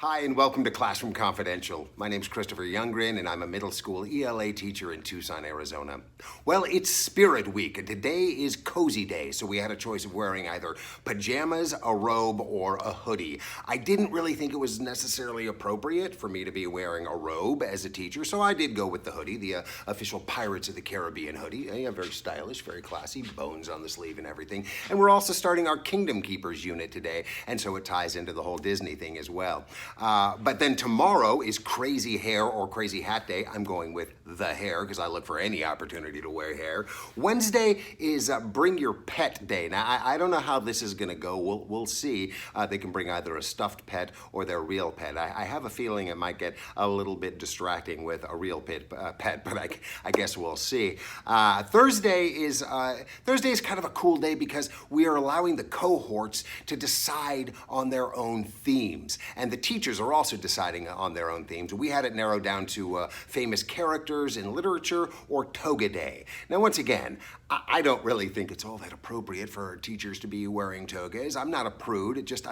Hi and welcome to Classroom Confidential. My name's Christopher Youngren and I'm a middle school ELA teacher in Tucson, Arizona. Well, it's Spirit Week and today is Cozy Day, so we had a choice of wearing either pajamas, a robe, or a hoodie. I didn't really think it was necessarily appropriate for me to be wearing a robe as a teacher, so I did go with the hoodie, the official Pirates of the Caribbean hoodie. Yeah, very stylish, very classy, bones on the sleeve and everything. And we're also starting our Kingdom Keepers unit today, and so it ties into the whole Disney thing as well. But then tomorrow is Crazy Hair or Crazy Hat Day. I'm going with the hair because I look for any opportunity to wear hair. Wednesday is Bring Your Pet Day. Now, I don't know how this is going to go. We'll see. They can bring either a stuffed pet or their real pet. I have a feeling it might get a little bit distracting with a real pet, but I guess we'll see. Thursday is kind of a cool day because we are allowing the cohorts to decide on their own themes. And the teachers are also deciding on their own themes. We had it narrowed down to famous characters in literature or Toga Day. Now, once again, I don't really think it's all that appropriate for teachers to be wearing togas. I'm not a prude. It just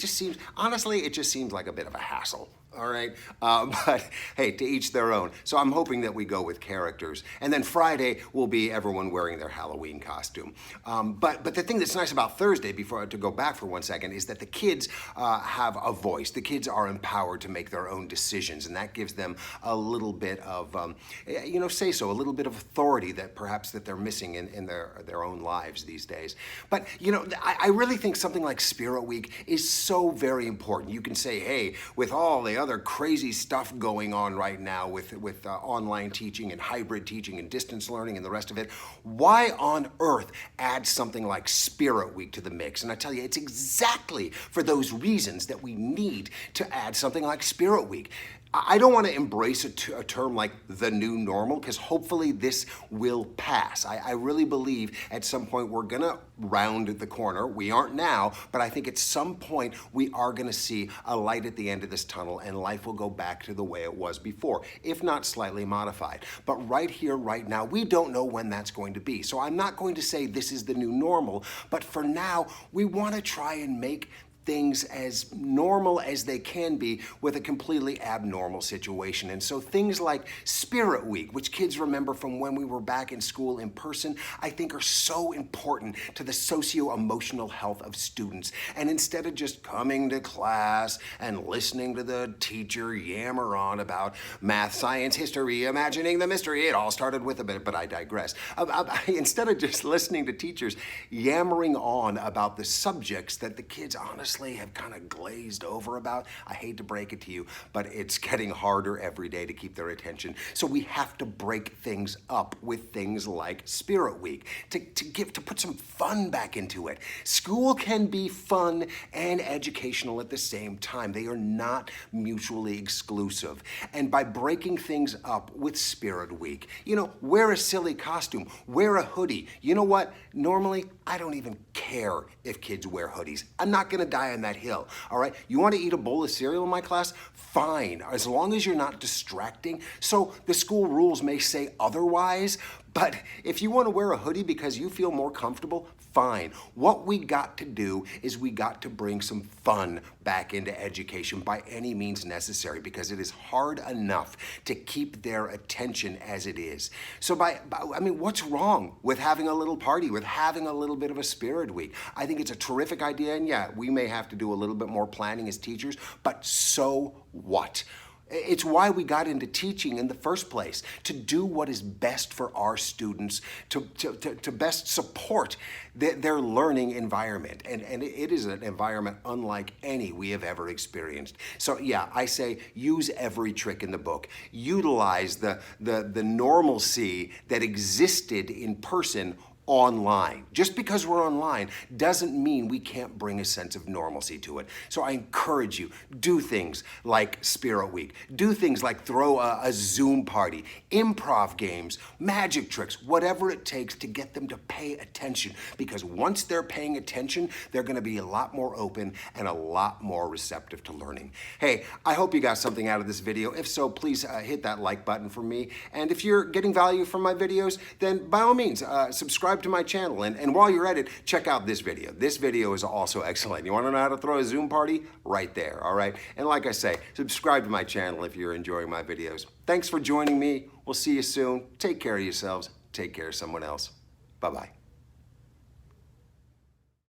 seems, honestly, it just seems like a bit of a hassle. All right, but hey, to each their own. So I'm hoping that we go with characters. And then Friday will be everyone wearing their Halloween costume. But the thing that's nice about Thursday, to go back for 1 second, is that the kids have a voice. The kids are empowered to make their own decisions, and that gives them a little bit of, a little bit of authority that perhaps that they're missing in their own lives these days. But, I really think something like Spirit Week is so very important. You can say, hey, with all the other crazy stuff going on right now with online teaching and hybrid teaching and distance learning and the rest of it, why on earth add something like Spirit Week to the mix? And I tell you, it's exactly for those reasons that we need to add something like Spirit Week. I don't want to embrace a term like the new normal because hopefully this will pass. I really believe at some point we're going to round the corner. We aren't now, but I think at some point we are going to see a light at the end of this tunnel and life will go back to the way it was before, if not slightly modified. But right here, right now, we don't know when that's going to be. So I'm not going to say this is the new normal, but for now, we want to try and make things as normal as they can be with a completely abnormal situation. And so things like Spirit Week, which kids remember from when we were back in school in person, I think are so important to the socio-emotional health of students. And instead of just coming to class and listening to the teacher yammer on about math, science, history, imagining the mystery, it all started with a bit, but I digress. Instead of just listening to teachers yammering on about the subjects that the kids honestly have kind of glazed over about. I hate to break it to you, but it's getting harder every day to keep their attention. So we have to break things up with things like Spirit Week to put some fun back into it. School can be fun and educational at the same time. They are not mutually exclusive. And by breaking things up with Spirit Week, wear a silly costume, wear a hoodie. You know what? Normally, I don't even care if kids wear hoodies. I'm not going to die on that hill, all right? You want to eat a bowl of cereal in my class? Fine, as long as you're not distracting. So the school rules may say otherwise, but if you want to wear a hoodie because you feel more comfortable, fine. What we got to do is we got to bring some fun back into education by any means necessary because it is hard enough to keep their attention as it is. So what's wrong with having a little party, with having a little bit of a Spirit Week? I think it's a terrific idea, and yeah, we may have to do a little bit more planning as teachers, but so what? It's why we got into teaching in the first place, to do what is best for our students, to best support their learning environment. And it is an environment unlike any we have ever experienced. So yeah, I say use every trick in the book. Utilize the normalcy that existed in person online. Just because we're online doesn't mean we can't bring a sense of normalcy to it. So I encourage you, do things like Spirit Week, do things like throw a Zoom party, improv games, magic tricks, whatever it takes to get them to pay attention. Because once they're paying attention, they're going to be a lot more open and a lot more receptive to learning. Hey, I hope you got something out of this video. If so, please hit that like button for me. And if you're getting value from my videos, then by all means, subscribe subscribe to my channel. And while you're at it, check out this video. This video is also excellent. You want to know how to throw a Zoom party? Right there, all right? And like I say, subscribe to my channel if you're enjoying my videos. Thanks for joining me. We'll see you soon. Take care of yourselves. Take care of someone else. Bye-bye.